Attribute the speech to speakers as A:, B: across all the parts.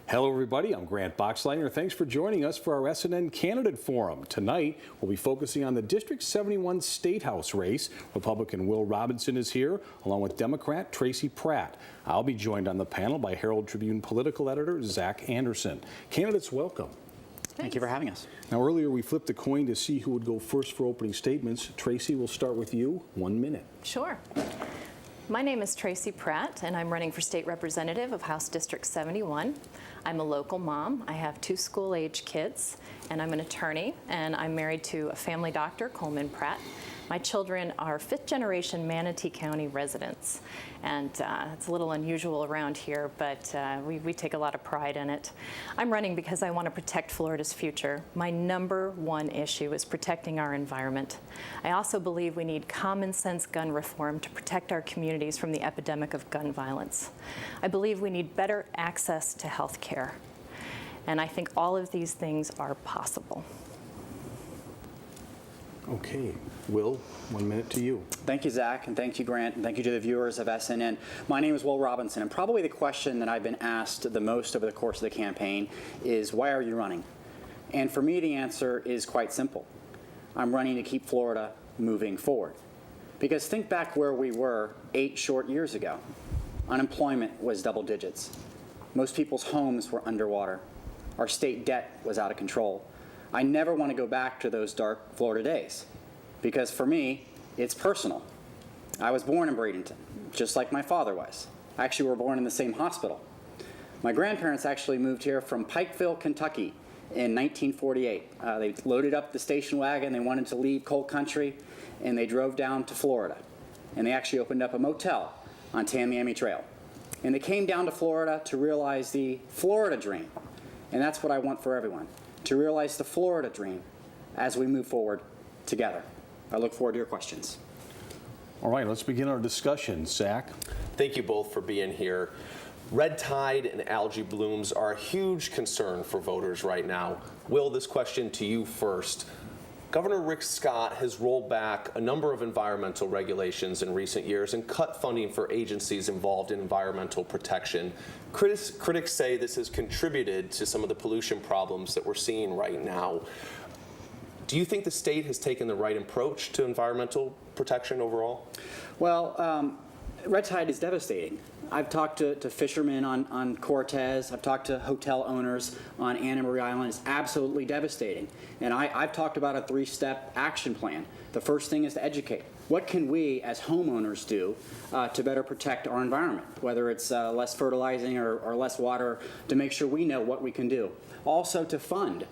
A: Hello everybody, I'm Grant Boxleitner. Thanks for joining us for our SNN Candidate Forum. Tonight, we'll be focusing on the District 71 State House race. Republican Will Robinson is here, along with Democrat Tracy Pratt. I'll be joined on the panel by Herald Tribune political editor Zach Anderson. Candidates, welcome.
B: Thank you for having us.
A: Now, earlier we flipped a coin to see who would go first for opening statements. Tracy, we'll start with you. 1 minute.
C: Sure. My name is Tracy Pratt, and I'm running for state representative of House District 71. I'm a local mom. I have 2 school-age kids, and I'm an attorney, and I'm married to a family doctor, Coleman Pratt. My children are 5th-generation Manatee County residents, and it's a little unusual around here, but we take a lot of pride in it. I'm running because I want to protect Florida's future. My #1 issue is protecting our environment. I also believe we need common sense gun reform to protect our communities from the epidemic of gun violence. I believe we need better access to health care, and I think all of these things are possible.
A: Okay, Will, 1 minute to you.
B: Thank you, Zach, and thank you, Grant, and thank you to the viewers of SNN. My name is Will Robinson, and probably the question that I've been asked the most over the course of the campaign is, why are you running? And for me, the answer is quite simple. I'm running to keep Florida moving forward. Because think back where we were 8 short years ago. Unemployment was double digits. Most people's homes were underwater. Our state debt was out of control. I never want to go back to those dark Florida days, because for me, it's personal. I was born in Bradenton, just like my father was. Actually, we were born in the same hospital. My grandparents actually moved here from Pikeville, Kentucky in 1948. They loaded up the station wagon, they wanted to leave coal country, and they drove down to Florida. And they actually opened up a motel on Tamiami Trail. And they came down to Florida to realize the Florida dream. And that's what I want for everyone, to realize the Florida dream as we move forward together. I look forward to your questions.
A: All right, let's begin our discussion. Zach?
D: Thank you both for being here. Red tide and algae blooms are a huge concern for voters right now. Will, this question to you first. Governor Rick Scott has rolled back a number of environmental regulations in recent years and cut funding for agencies involved in environmental protection. Critics say this has contributed to some of the pollution problems that we're seeing right now. Do you think the state has taken the right approach to environmental protection overall?
B: Well, red tide is devastating. I've talked to fishermen on Cortez. I've talked to hotel owners on Anna Marie Island. It's absolutely devastating. And I've talked about a 3-step action plan. The first thing is to educate. What can we as homeowners do to better protect our environment, whether it's less fertilizing or less water, to make sure we know what we can do. Also to fund.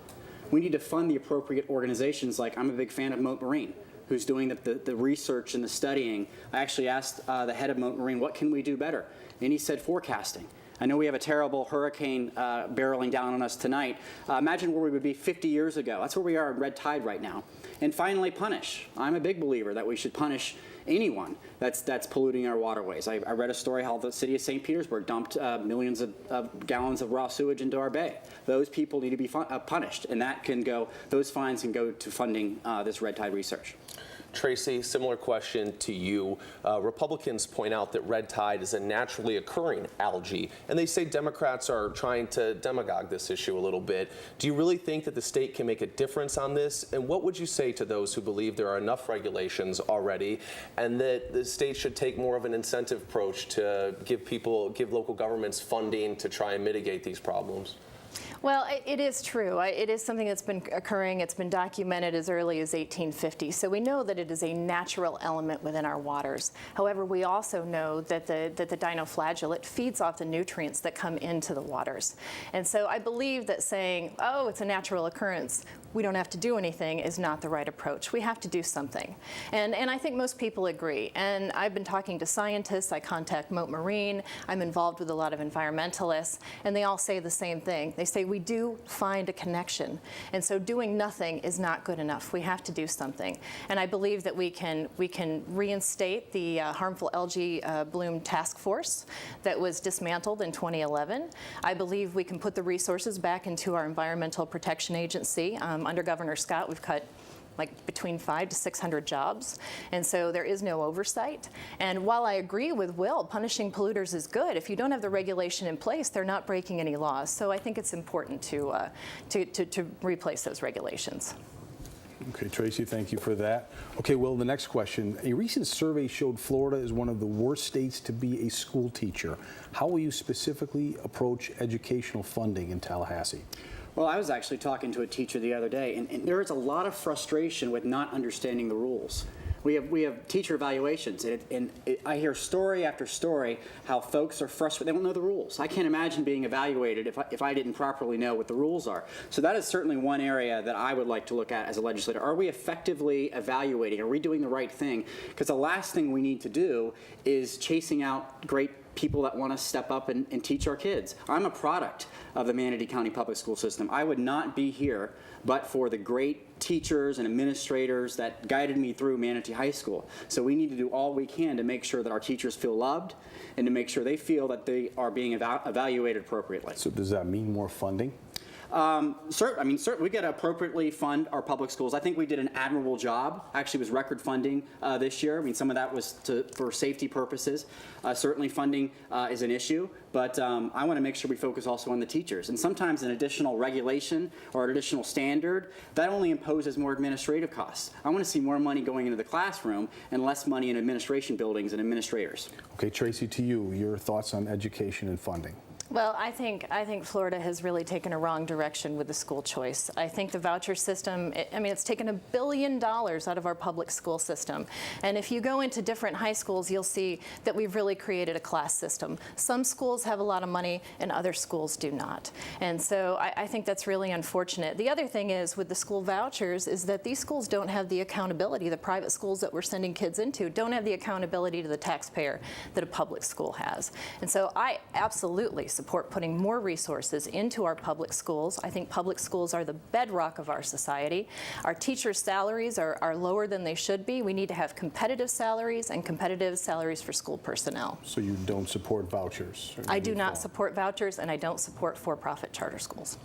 B: We need to fund the appropriate organizations. Like, I'm a big fan of Mote Marine, who's doing the research and the studying. I actually asked the head of Mote Marine, what can we do better? And he said forecasting. I know we have a terrible hurricane barreling down on us tonight. Imagine where we would be 50 years ago. That's where we are in red tide right now. And finally, punish. I'm a big believer that we should punish anyone that's polluting our waterways. I read a story how the city of St. Petersburg dumped millions of gallons of raw sewage into our bay. Those people need to be punished, and those fines can go to funding this red tide research.
D: Tracy, similar question to you. Republicans point out that red tide is a naturally occurring algae, and they say Democrats are trying to demagogue this issue a little bit. Do you really think that the state can make a difference on this? And what would you say to those who believe there are enough regulations already and that the state should take more of an incentive approach to give local governments funding to try and mitigate these problems?
C: Well, it is true. It is something that's been occurring. It's been documented as early as 1850. So we know that it is a natural element within our waters. However, we also know that the dinoflagellate feeds off the nutrients that come into the waters. And so I believe that saying, oh, it's a natural occurrence, we don't have to do anything, is not the right approach. We have to do something. And I think most people agree. And I've been talking to scientists. I contact Mote Marine. I'm involved with a lot of environmentalists. And they all say the same thing. They say we do find a connection. And so doing nothing is not good enough. We have to do something. And I believe that we can reinstate the harmful algae bloom task force that was dismantled in 2011. I believe we can put the resources back into our Environmental Protection Agency. Under Governor Scott, we've cut like between 500 to 600 jobs, and so there is no oversight. And while I agree with Will, punishing polluters is good. If you don't have the regulation in place, they're not breaking any laws. So I think it's important to replace those regulations.
A: Okay, Tracy, thank you for that. Okay, Will, the next question. A recent survey showed Florida is one of the worst states to be a school teacher. How will you specifically approach educational funding in Tallahassee?
B: Well, I was actually talking to a teacher the other day, and there is a lot of frustration with not understanding the rules. We have teacher evaluations, and I hear story after story how folks are frustrated. They don't know the rules. I can't imagine being evaluated if I didn't properly know what the rules are. So that is certainly one area that I would like to look at as a legislator. Are we effectively evaluating? Are we doing the right thing? Because the last thing we need to do is chasing out great people that want to step up and teach our kids. I'm a product of the Manatee County Public School System. I would not be here but for the great teachers and administrators that guided me through Manatee High School. So we need to do all we can to make sure that our teachers feel loved and to make sure they feel that they are being evaluated appropriately.
A: So does that mean more funding?
B: Certainly, we got to appropriately fund our public schools. I think we did an admirable job. Actually, it was record funding this year. I mean, some of that was for safety purposes. Certainly, funding is an issue, but I want to make sure we focus also on the teachers. And sometimes an additional regulation or an additional standard, that only imposes more administrative costs. I want to see more money going into the classroom and less money in administration buildings and administrators. Okay,
A: Tracy, to you, your thoughts on education and funding.
C: Well, I think Florida has really taken a wrong direction with the school choice. I think the voucher system, it's taken $1 billion out of our public school system. And if you go into different high schools, you'll see that we've really created a class system. Some schools have a lot of money and other schools do not. And so I think that's really unfortunate. The other thing is with the school vouchers is that these schools don't have the accountability. The private schools that we're sending kids into don't have the accountability to the taxpayer that a public school has. And so I absolutely support putting more resources into our public schools. I think public schools are the bedrock of our society. Our teachers' salaries are lower than they should be. We need to have competitive salaries and competitive salaries for school personnel.
A: So you don't support vouchers?
C: I do not support vouchers, and I don't support for-profit charter schools.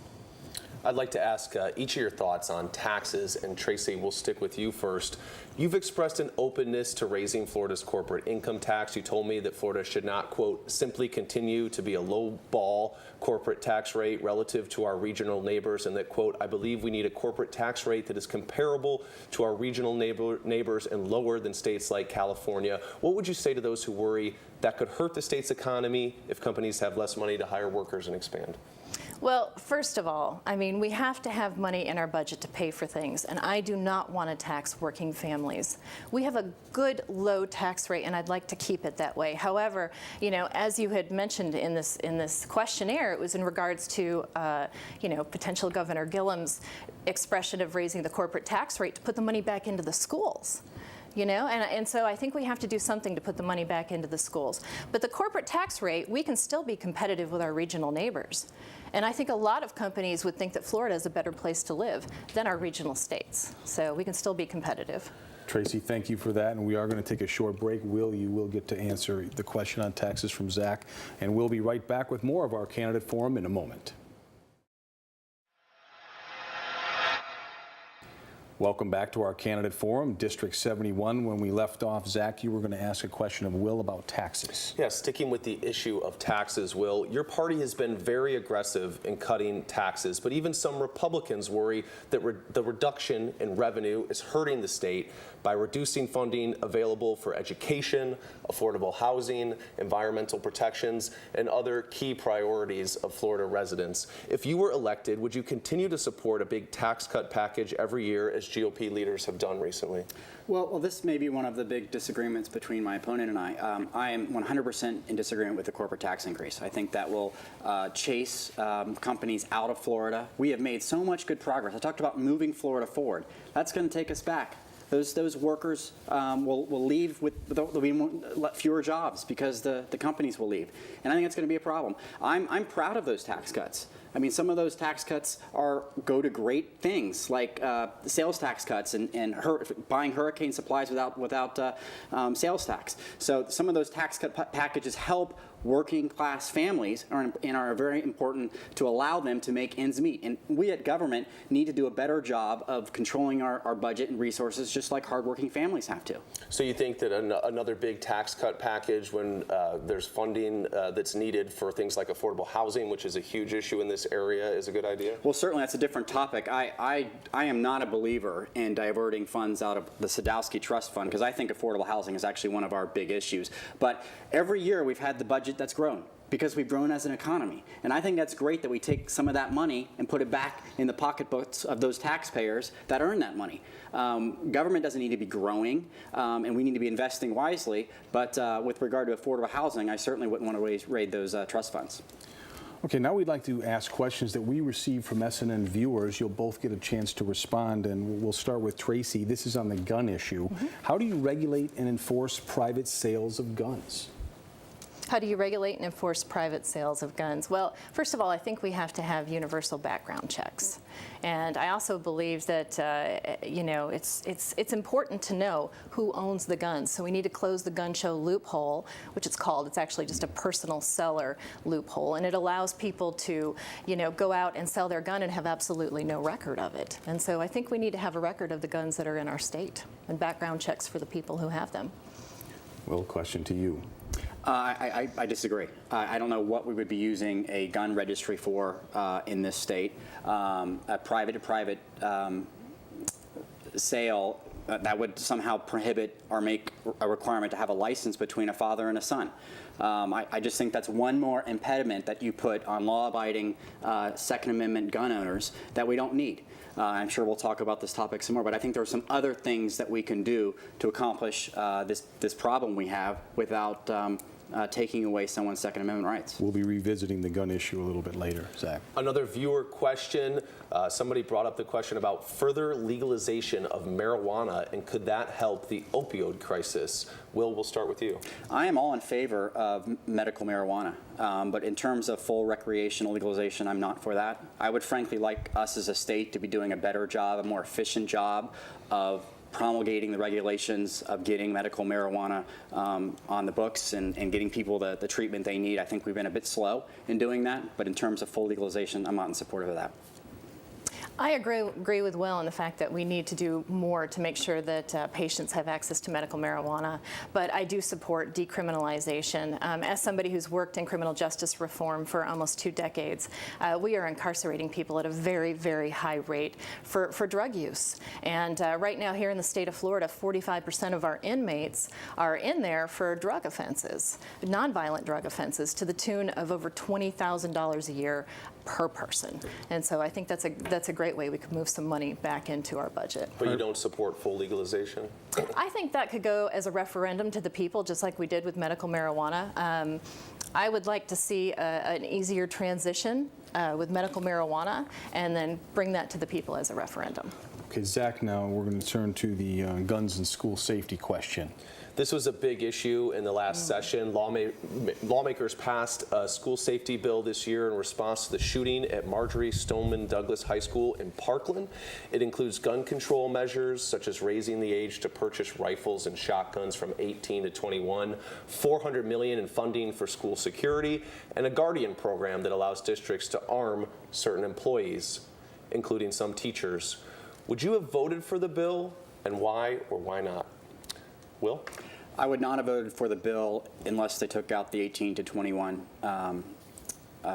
D: I'd like to ask each of your thoughts on taxes, and Tracy, we'll stick with you first. You've expressed an openness to raising Florida's corporate income tax. You told me that Florida should not, quote, simply continue to be a low-ball corporate tax rate relative to our regional neighbors, and that, quote, I believe we need a corporate tax rate that is comparable to our regional neighbors and lower than states like California. What would you say to those who worry that could hurt the state's economy if companies have less money to hire workers and expand?
C: Well, first of all, we have to have money in our budget to pay for things, and I do not want to tax working families. We have a good low tax rate, and I'd like to keep it that way. However, as you had mentioned in this questionnaire, it was in regards to potential Governor Gilham's expression of raising the corporate tax rate to put the money back into the schools. And so I think we have to do something to put the money back into the schools. But the corporate tax rate, we can still be competitive with our regional neighbors. And I think a lot of companies would think that Florida is a better place to live than our regional states. So we can still be competitive.
A: Tracy, thank you for that. And we are going to take a short break. Will, you will get to answer the question on taxes from Zach. And we'll be right back with more of our candidate forum in a moment. Welcome back to our candidate forum, District 71. When we left off, Zach, you were going to ask a question of Will about taxes.
D: Yeah, sticking with the issue of taxes, Will, your party has been very aggressive in cutting taxes, but even some Republicans worry that the reduction in revenue is hurting the state by reducing funding available for education, affordable housing, environmental protections, and other key priorities of Florida residents. If you were elected, would you continue to support a big tax cut package every year as GOP leaders have done recently?
B: Well, this may be one of the big disagreements between my opponent and I. I am 100% in disagreement with the corporate tax increase. I think that will chase companies out of Florida. We have made so much good progress. I talked about moving Florida forward. That's going to take us back. Those workers will leave there'll be fewer jobs because the companies will leave. And I think that's going to be a problem. I'm proud of those tax cuts. I mean, some of those tax cuts go to great things, like sales tax cuts and buying hurricane supplies without sales tax. So some of those tax cut packages help working class families and are very important to allow them to make ends meet. And we at government need to do a better job of controlling our budget and resources, just like hardworking families have to.
D: So you think that another big tax cut package, when there's funding that's needed for things like affordable housing, which is a huge issue in this area, is a good idea?
B: Well, certainly that's a different topic. I am not a believer in diverting funds out of the Sadowski Trust Fund, because I think affordable housing is actually one of our big issues. But every year we've had the budget that's grown, because we've grown as an economy. And I think that's great that we take some of that money and put it back in the pocketbooks of those taxpayers that earn that money. Government doesn't need to be growing, and we need to be investing wisely, but with regard to affordable housing, I certainly wouldn't want to raid those trust funds.
A: Okay, now we'd like to ask questions that we receive from SNN viewers. You'll both get a chance to respond, and we'll start with Tracy. This is on the gun issue. How do you regulate and enforce private sales of guns?
C: How do you regulate and enforce private sales of guns? Well, first of all, I think we have to have universal background checks. And I also believe that, it's important to know who owns the guns. So we need to close the gun show loophole, which it's called. It's actually just a personal seller loophole. And it allows people to, go out and sell their gun and have absolutely no record of it. And so I think we need to have a record of the guns that are in our state and background checks for the people who have them.
A: Well, question to you.
B: I disagree. I don't know what we would be using a gun registry for in this state. A private-to-private sale that would somehow prohibit or make a requirement to have a license between a father and a son. I just think that's one more impediment that you put on law-abiding Second Amendment gun owners that we don't need. I'm sure we'll talk about this topic some more, but I think there are some other things that we can do to accomplish this problem we have without taking away someone's Second Amendment rights.
A: We'll be revisiting the gun issue a little bit later, Zach.
D: Another viewer question. Somebody brought up the question about further legalization of marijuana, and could that help the opioid crisis? Will, we'll start with you.
B: I am all in favor of medical marijuana, but in terms of full recreational legalization, I'm not for that. I would frankly like us as a state to be doing a better job, a more efficient job of promulgating the regulations of getting medical marijuana on the books and getting people the treatment they need. I think we've been a bit slow in doing that, but in terms of full legalization, I'm not in support of that.
C: I agree with Will on the fact that we need to do more to make sure that patients have access to medical marijuana, but I do support decriminalization. As somebody who's worked in criminal justice reform for almost 2 decades, we are incarcerating people at a very, very high rate for drug use. And right now here in the state of Florida, 45% of our inmates are in there for drug offenses, nonviolent drug offenses, to the tune of over $20,000 a year per person. And so I think that's a great way we could move some money back into our budget.
D: But you don't support full legalization?
C: I think that could go as a referendum to the people, just like we did with medical marijuana. I would like to see an easier transition with medical marijuana and then bring that to the people as a referendum.
A: Okay, Zach, now we're going to turn to the guns and school safety question.
D: This was a big issue in the last session. Lawmakers passed a school safety bill this year in response to the shooting at Marjorie Stoneman Douglas High School in Parkland. It includes gun control measures such as raising the age to purchase rifles and shotguns from 18 to 21, $400 million in funding for school security, and a Guardian program that allows districts to arm certain employees, including some teachers. Would you have voted for the bill, and why or why not? Will?
B: I would not have voted for the bill unless they took out the 18 to 21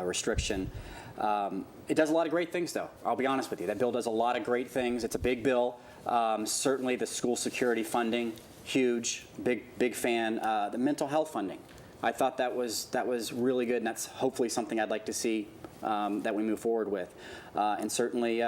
B: restriction. It does a lot of great things, though. I'll be honest with you. That bill does a lot of great things. It's a big bill. Certainly the school security funding, huge, big fan. The mental health funding, I thought that was really good, and that's hopefully something I'd like to see that we move forward with. And certainly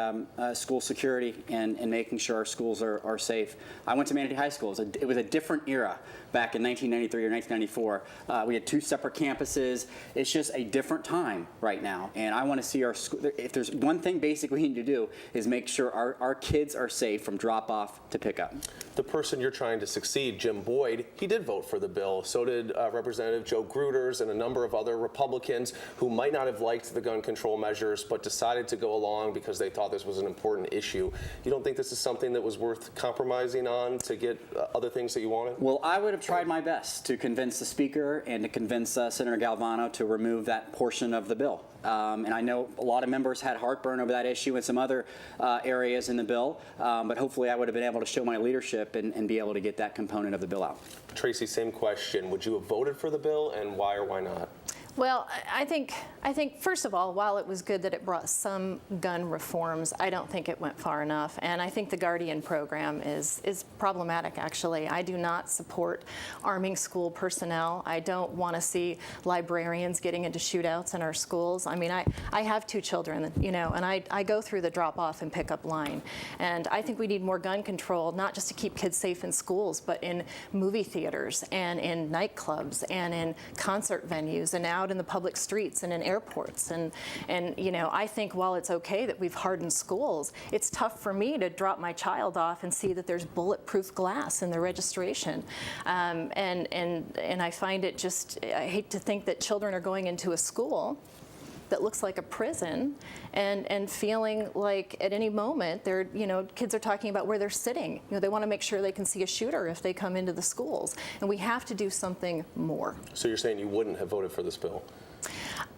B: school security and making sure our schools are safe. I went to Manatee High School. It was a different era back in 1993 or 1994. We had 2 separate campuses. It's just a different time right now. And I want to see our school. If there's one thing basic we need to do is make sure our kids are safe from drop off to pick up.
D: The person you're trying to succeed, Jim Boyd, he did vote for the bill. So did Representative Joe Gruters and a number of other Republicans who might not have liked the gun gun control measures, but decided to go along because they thought this was an important issue. You don't think this is something that was worth compromising on to get other things that you wanted?
B: Well, I would have tried my best to convince the Speaker and to convince Senator Galvano to remove that portion of the bill. And I know a lot of members had heartburn over that issue and some other areas in the bill, but hopefully I would have been able to show my leadership and be able to get that component of the bill out.
D: Tracy, same question. Would you have voted for the bill, and why or why not?
C: Well, I think first of all, while it was good that it brought some gun reforms, I don't think it went far enough. And I think the Guardian program is problematic, actually. I do not support arming school personnel. I don't want to see librarians getting into shootouts in our schools. I mean, I have 2 children, you know, and I go through the drop-off and pick-up line. And I think we need more gun control, not just to keep kids safe in schools, but in movie theaters and in nightclubs and in concert venues and out in the public streets and in airports. And you know, I think while it's okay that we've hardened schools, it's tough for me to drop my child off and see that there's bulletproof glass in the registration. And I find it just, I hate to think that children are going into a school that looks like a prison and feeling like at any moment they're, you know, kids are talking about where they're sitting. You know, they want to make sure they can see a shooter if they come into the schools. And we have to do something more.
D: So you're saying you wouldn't have voted for this bill?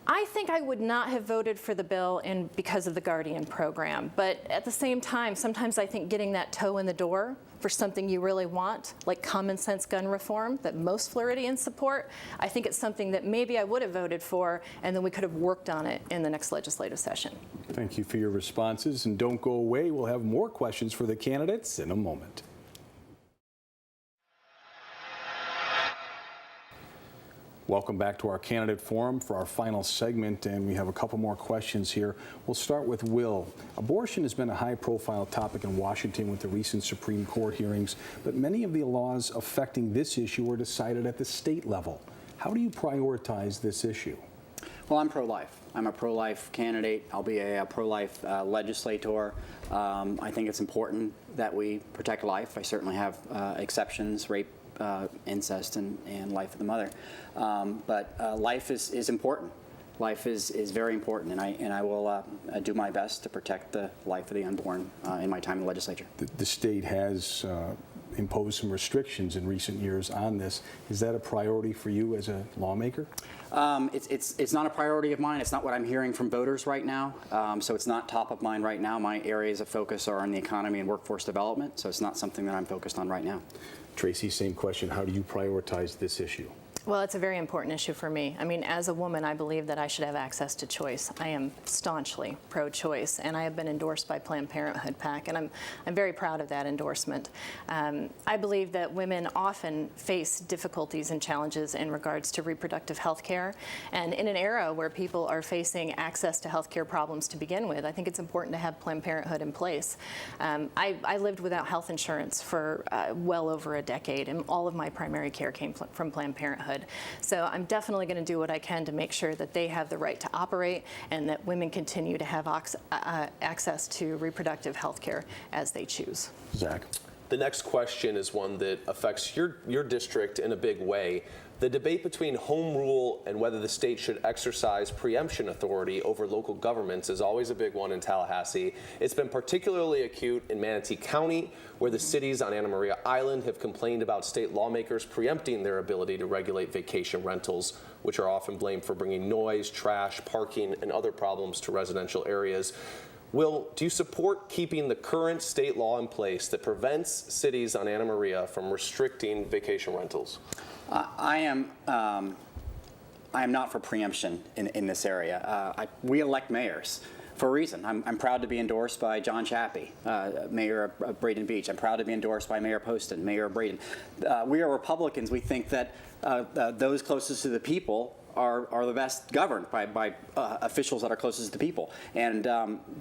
C: I think I would not have voted for the bill because of the Guardian program. But at the same time, sometimes I think getting that toe in the door for something you really want, like common sense gun reform that most Floridians support, I think it's something that maybe I would have voted for, and then we could have worked on it in the next legislative session.
A: Thank you for your responses, and don't go away. We'll have more questions for the candidates in a moment. Welcome back to our candidate forum for our final segment, and we have a couple more questions here. We'll start with Will. Abortion has been a high-profile topic in Washington with the recent Supreme Court hearings, but many of the laws affecting this issue were decided at the state level. How do you prioritize this issue?
B: Well, I'm pro-life. I'm a pro-life candidate. I'll be a pro-life legislator. I think it's important that we protect life. I certainly have exceptions, rape, incest, and life of the mother. But life is important. Life is very important, and I will do my best to protect the life of the unborn in my time in the legislature.
A: The state has imposed some restrictions in recent years on this. Is that a priority for you as a lawmaker?
B: It's not a priority of mine. It's not what I'm hearing from voters right now. So it's not top of mind right now. My areas of focus are on the economy and workforce development. So it's not something that I'm focused on right now.
A: Tracy, same question. How do you prioritize this issue?
C: Well, it's a very important issue for me. I mean, as a woman, I believe that I should have access to choice. I am staunchly pro-choice, and I have been endorsed by Planned Parenthood PAC, and I'm very proud of that endorsement. I believe that women often face difficulties and challenges in regards to reproductive health care, and in an era where people are facing access to health care problems to begin with, I think it's important to have Planned Parenthood in place. I lived without health insurance for well over a decade, and all of my primary care came from Planned Parenthood. So I'm definitely going to do what I can to make sure that they have the right to operate and that women continue to have access to reproductive health care as they choose.
A: Zach.
D: The next question is one that affects your district in a big way. The debate between home rule and whether the state should exercise preemption authority over local governments is always a big one in Tallahassee. It's been particularly acute in Manatee County, where the cities on Anna Maria Island have complained about state lawmakers preempting their ability to regulate vacation rentals, which are often blamed for bringing noise, trash, parking, and other problems to residential areas. Will, do you support keeping the current state law in place that prevents cities on Anna Maria from restricting vacation rentals?
B: I am not for preemption in this area. We elect mayors for a reason. I'm proud to be endorsed by John Chappie, Mayor of Braden Beach. I'm proud to be endorsed by Mayor Poston, Mayor of Braden. We are Republicans. We think that those closest to the people are the best governed by officials that are closest to people. And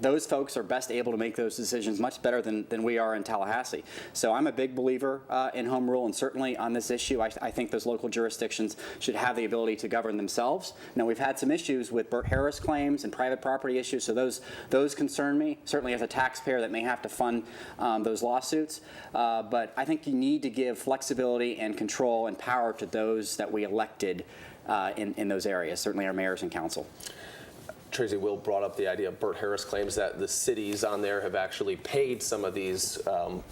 B: those folks are best able to make those decisions much better than we are in Tallahassee. So I'm a big believer in home rule, and certainly on this issue, I think those local jurisdictions should have the ability to govern themselves. Now, we've had some issues with Burt Harris claims and private property issues, so those concern me, certainly as a taxpayer that may have to fund those lawsuits. But I think you need to give flexibility and control and power to those that we elected in those areas, certainly our mayors and council.
D: Tracy, Will brought up the idea. Bert Harris claims that the cities on there have actually paid some of these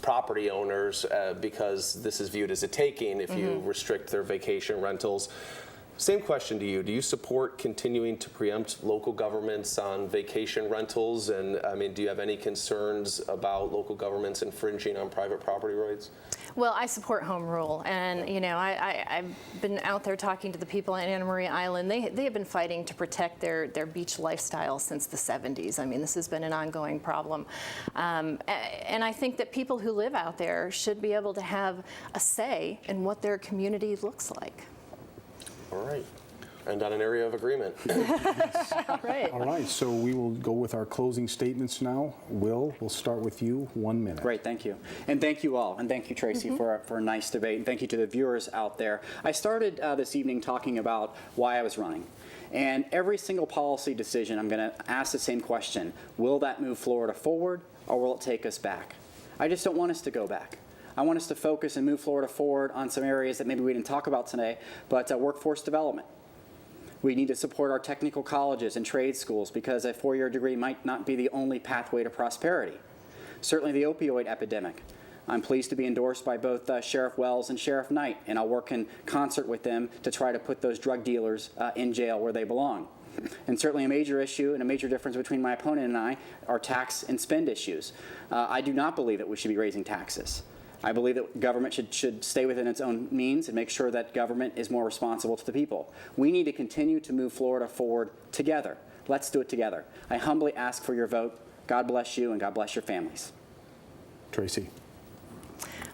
D: property owners because this is viewed as a taking if you restrict their vacation rentals. Same question to you. Do you support continuing to preempt local governments on vacation rentals? And I mean, do you have any concerns about local governments infringing on private property rights?
C: Well, I support home rule, and you know, I've been out there talking to the people on Anna Maria Island. They have been fighting to protect their beach lifestyle since the 70s. I mean, this has been an ongoing problem, and I think that people who live out there should be able to have a say in what their community looks like.
D: All right. And on an area of agreement.
C: All right.
A: All right, so we will go with our closing statements now. Will, we'll start with you, 1 minute.
B: Great, thank you. And thank you all. And thank you, Tracy, for a nice debate. And thank you to the viewers out there. I started this evening talking about why I was running. And every single policy decision, I'm going to ask the same question. Will that move Florida forward, or will it take us back? I just don't want us to go back. I want us to focus and move Florida forward on some areas that maybe we didn't talk about today, but workforce development. We need to support our technical colleges and trade schools because a four-year degree might not be the only pathway to prosperity. Certainly the opioid epidemic. I'm pleased to be endorsed by both Sheriff Wells and Sheriff Knight, and I'll work in concert with them to try to put those drug dealers in jail where they belong. And certainly a major issue and a major difference between my opponent and I are tax and spend issues. I do not believe that we should be raising taxes. I believe that government should stay within its own means and make sure that government is more responsible to the people. We need to continue to move Florida forward together. Let's do it together. I humbly ask for your vote. God bless you and God bless your families.
A: Tracy.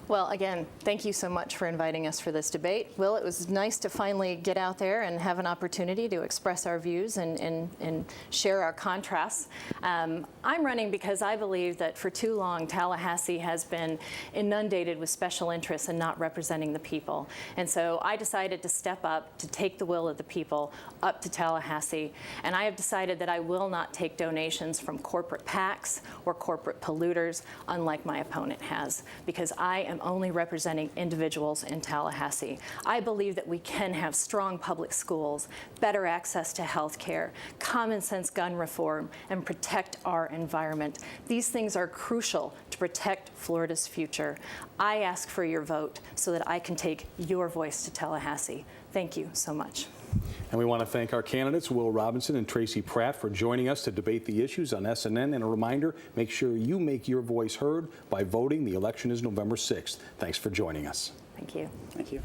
C: Well, again, thank you so much for inviting us for this debate. Will, it was nice to finally get out there and have an opportunity to express our views and share our contrasts. I'm running because I believe that for too long, Tallahassee has been inundated with special interests and not representing the people. And so I decided to step up, to take the will of the people up to Tallahassee. And I have decided that I will not take donations from corporate PACs or corporate polluters, unlike my opponent has, because I am only representing individuals in Tallahassee. I believe that we can have strong public schools, better access to health care, common sense gun reform, and protect our environment. These things are crucial to protect Florida's future. I ask for your vote so that I can take your voice to Tallahassee. Thank you so much.
A: And we want to thank our candidates, Will Robinson and Tracy Pratt, for joining us to debate the issues on SNN. And a reminder, make sure you make your voice heard by voting. The election is November 6th. Thanks for joining us.
C: Thank you.
B: Thank you.